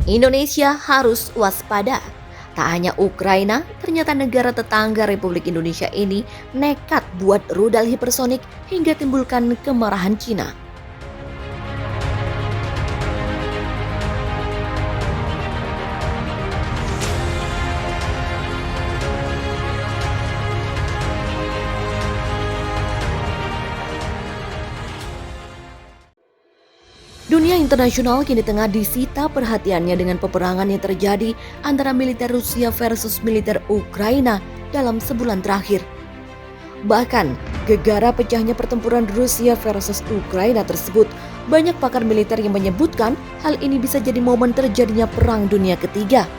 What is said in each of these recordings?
Indonesia harus waspada. Tak hanya Ukraina, ternyata negara tetangga Republik Indonesia ini nekat buat rudal hipersonik hingga timbulkan kemarahan Cina. Dunia internasional kini tengah disita perhatiannya dengan peperangan yang terjadi antara militer Rusia versus militer Ukraina dalam sebulan terakhir. Bahkan, gegara pecahnya pertempuran Rusia versus Ukraina tersebut, banyak pakar militer yang menyebutkan hal ini bisa jadi momen terjadinya Perang Dunia Ketiga.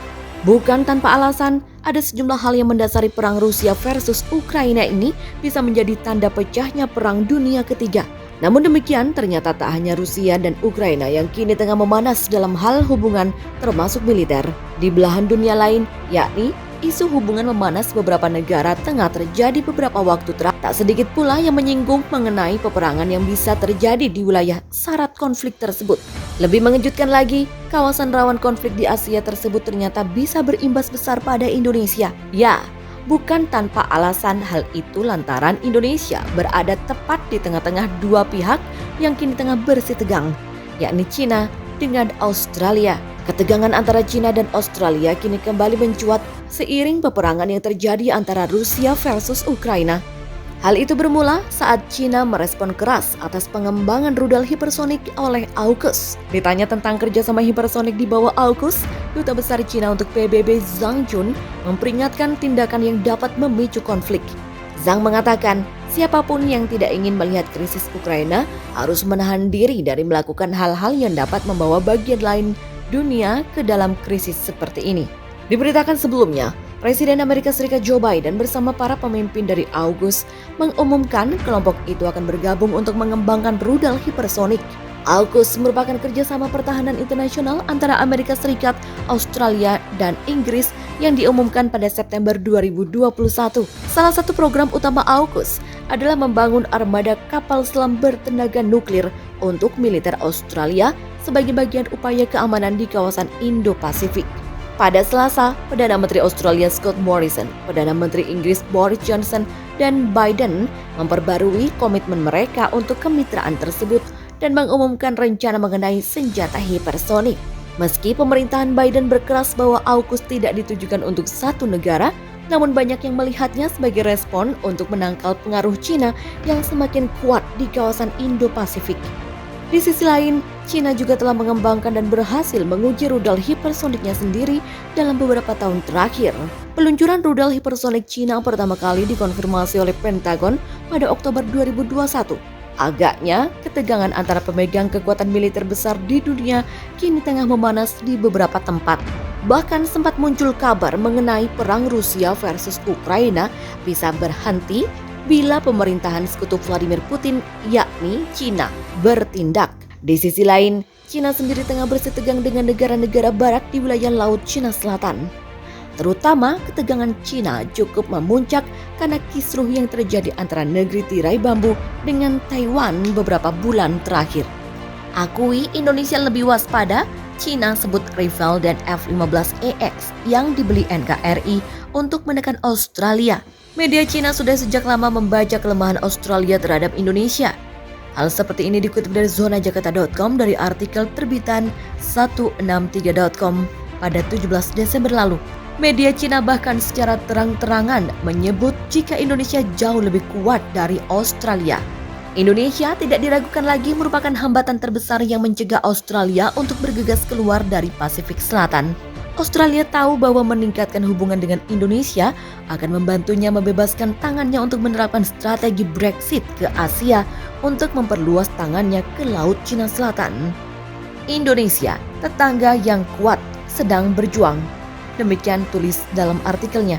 Bukan tanpa alasan, ada sejumlah hal yang mendasari perang Rusia versus Ukraina ini bisa menjadi tanda pecahnya Perang Dunia Ketiga. Namun demikian, ternyata tak hanya Rusia dan Ukraina yang kini tengah memanas dalam hal hubungan termasuk militer. Di belahan dunia lain, yakni isu hubungan memanas beberapa negara tengah terjadi beberapa waktu terakhir. Tak sedikit pula yang menyinggung mengenai peperangan yang bisa terjadi di wilayah syarat konflik tersebut. Lebih mengejutkan lagi, kawasan rawan konflik di Asia tersebut ternyata bisa berimbas besar pada Indonesia. Ya, bukan tanpa alasan hal itu lantaran Indonesia berada tepat di tengah-tengah dua pihak yang kini tengah bersitegang, yakni Cina dengan Australia. Ketegangan antara Cina dan Australia kini kembali mencuat seiring peperangan yang terjadi antara Rusia versus Ukraina. Hal itu bermula saat Cina merespon keras atas pengembangan rudal hipersonik oleh AUKUS. Ditanya tentang kerjasama hipersonik di bawah AUKUS, Duta Besar Cina untuk PBB Zhang Jun memperingatkan tindakan yang dapat memicu konflik. Zhang mengatakan, siapapun yang tidak ingin melihat krisis Ukraina harus menahan diri dari melakukan hal-hal yang dapat membawa bagian lain dunia ke dalam krisis seperti ini. Diberitakan sebelumnya, Presiden Amerika Serikat Joe Biden bersama para pemimpin dari AUKUS mengumumkan kelompok itu akan bergabung untuk mengembangkan rudal hipersonik. AUKUS merupakan kerjasama pertahanan internasional antara Amerika Serikat, Australia, dan Inggris yang diumumkan pada September 2021. Salah satu program utama AUKUS adalah membangun armada kapal selam bertenaga nuklir untuk militer Australia sebagai bagian upaya keamanan di kawasan Indo-Pasifik. Pada Selasa, Perdana Menteri Australia Scott Morrison, Perdana Menteri Inggris Boris Johnson, dan Biden memperbarui komitmen mereka untuk kemitraan tersebut dan mengumumkan rencana mengenai senjata hipersonik. Meski pemerintahan Biden berkeras bahwa AUKUS tidak ditujukan untuk satu negara, namun banyak yang melihatnya sebagai respon untuk menangkal pengaruh Cina yang semakin kuat di kawasan Indo-Pasifik. Di sisi lain, Cina juga telah mengembangkan dan berhasil menguji rudal hipersoniknya sendiri dalam beberapa tahun terakhir. Peluncuran rudal hipersonik Cina pertama kali dikonfirmasi oleh Pentagon pada Oktober 2021. Agaknya, ketegangan antara pemegang kekuatan militer besar di dunia kini tengah memanas di beberapa tempat. Bahkan sempat muncul kabar mengenai perang Rusia versus Ukraina bisa berhenti bila pemerintahan sekutu Vladimir Putin, yakni Cina, bertindak. Di sisi lain, Cina sendiri tengah bersitegang dengan negara-negara barat di wilayah Laut Cina Selatan. Terutama ketegangan Cina cukup memuncak karena kisruh yang terjadi antara negeri tirai bambu dengan Taiwan beberapa bulan terakhir. Akui Indonesia lebih waspada, Cina sebut Rafale dan F-15EX yang dibeli NKRI untuk menekan Australia. Media Cina sudah sejak lama membaca kelemahan Australia terhadap Indonesia. Hal seperti ini dikutip dari zonajakarta.com dari artikel terbitan 163.com pada 17 Desember lalu. Media Cina bahkan secara terang-terangan menyebut jika Indonesia jauh lebih kuat dari Australia. Indonesia tidak diragukan lagi merupakan hambatan terbesar yang mencegah Australia untuk bergegas keluar dari Pasifik Selatan. Australia tahu bahwa meningkatkan hubungan dengan Indonesia akan membantunya membebaskan tangannya untuk menerapkan strategi Brexit ke Asia untuk memperluas tangannya ke Laut Cina Selatan. Indonesia, tetangga yang kuat, sedang berjuang. Demikian tulis dalam artikelnya.